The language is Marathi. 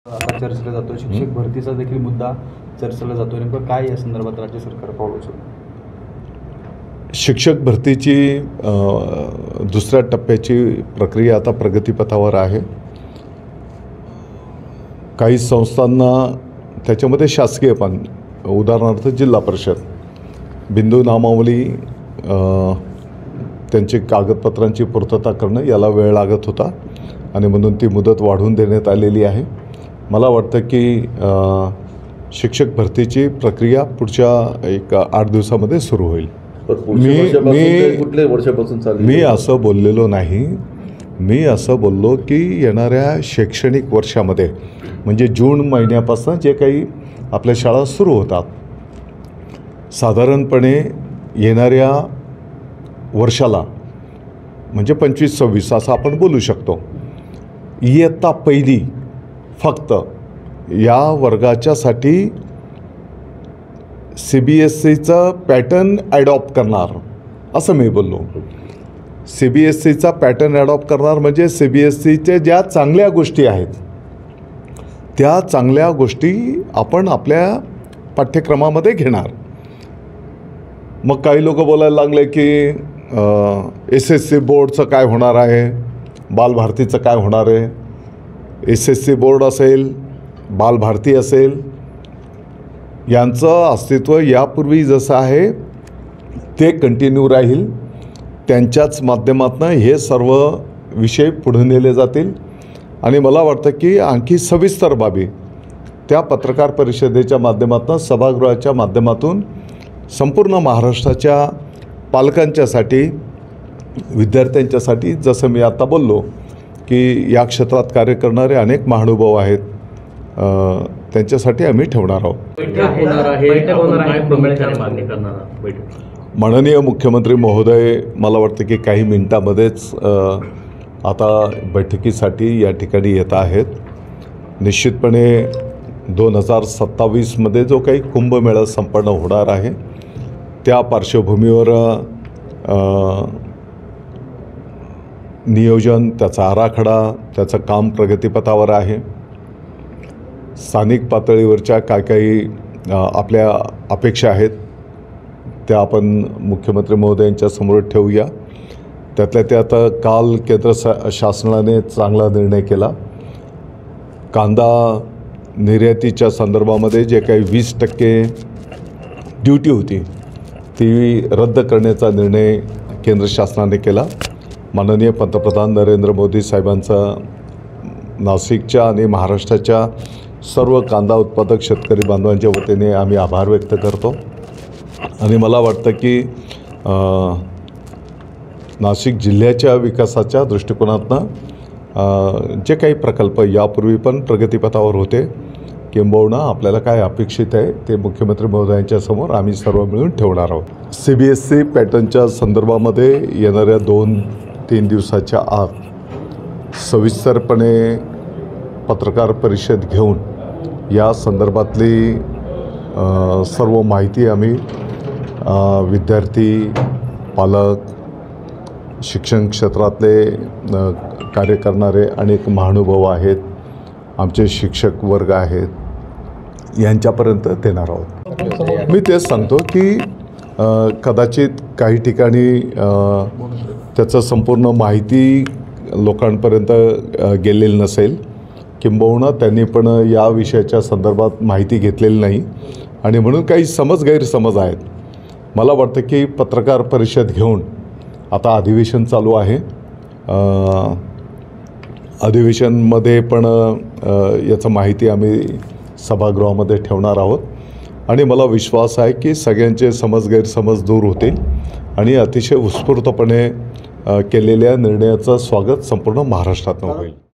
आता चर्चेला जातो, शिक्षक भरतीचा देखील मुद्दा चर्चेला जातो. नेमकं काय या संदर्भात राज्य सरकार पाऊल उचलतं? शिक्षक भरतीची दुसऱ्या टप्प्याची प्रक्रिया आता प्रगतीपथावर आहे. काही संस्थांना त्याच्यामध्ये शासकीय पण उदाहरणार्थ जिल्हा परिषद बिंदू नामावली त्यांची कागदपत्रांची पूर्तता करणं याला वेळ लागत होता आणि म्हणून ती मुदत वाढवून देण्यात आलेली आहे. मला वाटतं की शिक्षक भरतीची प्रक्रिया पुढच्या 8 दिवसामध्ये सुरू होईल. मी असं बोललेलो नाही. मी असं बोललो की येणाऱ्या शैक्षणिक वर्षामध्ये म्हणजे जून महिन्यापासून जे काही आपल्या शाळा सुरू होतात, साधारणपणे येणाऱ्या वर्षाला म्हणजे 25-26 असं आपण बोलू शकतो. इयत्ता पहिली फक्त या वर्गाच्यासाठी CBSEचा पॅटर्न ॲडॉप्ट करणार असं मी बोललो. CBSEचा पॅटर्न ॲडॉप्ट करणार म्हणजे CBSEच्या ज्या चांगल्या गोष्टी आहेत त्या चांगल्या गोष्टी आपण आपल्या पाठ्यक्रमामध्ये घेणार. मग काही लोक बोलायला लागले की SSC बोर्डचं काय होणार आहे, बालभारतीचं काय होणार आहे. SSC बोर्ड असेल, बालभारती असेल, यांचं अस्तित्व यापूर्वी जसं आहे ते कंटिन्यू राहील. त्यांच्याच माध्यमातून हे सर्व विषय पुढे नेले जातील आणि मला वाटतं की आणखी सविस्तर बाबी त्या पत्रकार परिषदेच्या माध्यमातून, सभागृहाच्या माध्यमातून संपूर्ण महाराष्ट्राच्या पालकांच्यासाठी, विद्यार्थ्यांच्यासाठी, जसं मी आता बोललो की या क्षेत्रात कार्य करणारे अनेक महानुभाव आहेत, त्यांच्यासाठी आम्ही ठेवणार आहोत. माननीय मुख्यमंत्री महोदय मला वाटतं की काही मिनिटांमध्येच आता बैठकीसाठी या ठिकाणी येत आहेत. निश्चितपणे 2027मध्ये जो काही कुंभमेळा संपन्न होणार आहे त्या पार्श्वभूमीवर नियोजन, त्याचा आराखडा, त्याचं काम प्रगतीपथावर आहे. स्थानिक पातळीवरच्या काय काही आपल्या अपेक्षा आहेत त्या आपण मुख्यमंत्री महोदयांच्या समोर ठेवूया. त्यातल्या त्यात काल केंद्र शासनाने चांगला निर्णय केला. कांदा निर्यातीच्या संदर्भामध्ये जे काही 20% ड्युटी होती ती रद्द करण्याचा निर्णय केंद्र शासनाने केला. माननीय पंतप्रधान नरेंद्र मोदी साहेबांचा नाशिकच्या आणि महाराष्ट्राच्या सर्व कांदा उत्पादक शेतकरी बांधवांच्या वतीने आम्ही आभार व्यक्त करतो. आणि मला वाटतं की नाशिक जिल्ह्याच्या विकासाच्या दृष्टिकोनातनं जे काही प्रकल्प यापूर्वी पण प्रगतीपथावर होते, किंबहुना आपल्याला काय अपेक्षित आहे ते मुख्यमंत्री महोदयांच्या समोर आम्ही सर्व मिळून ठेवणार आहोत. CBSE पॅटर्नच्या संदर्भामध्ये येणाऱ्या 2-3 दिवसाच्या आत सविस्तरपणे पत्रकार परिषद घेऊन या संदर्भातली सर्व माहिती आम्ही विद्यार्थी, पालक, शिक्षण क्षेत्रातले कार्य करणारे अनेक महानुभाव आहेत, आमचे शिक्षक वर्ग आहेत, यांच्यापर्यंत देणार आहोत. मी तेच सांगतो की कदाचित काही ठिकाणी त्याचं संपूर्ण माहिती लोकांपर्यंत गेलेली नसेल, किंबहुना त्यांनी पण या विषयाच्या संदर्भात माहिती घेतलेली नाही आणि म्हणून काही गैरसमज आहेत. मला वाटतं की पत्रकार परिषद घेऊन आता अधिवेशन चालू आहे. अधिवेशनमध्ये पण याचं माहिती आम्ही सभागृहामध्ये ठेवणार आहोत आणि मला विश्वास आहे की सगळ्यांचे गैरसमज दूर होतील आणि अतिशय उत्स्फूर्तपणे केलेल्या निर्णयाचं स्वागत संपूर्ण महाराष्ट्रातून होईल.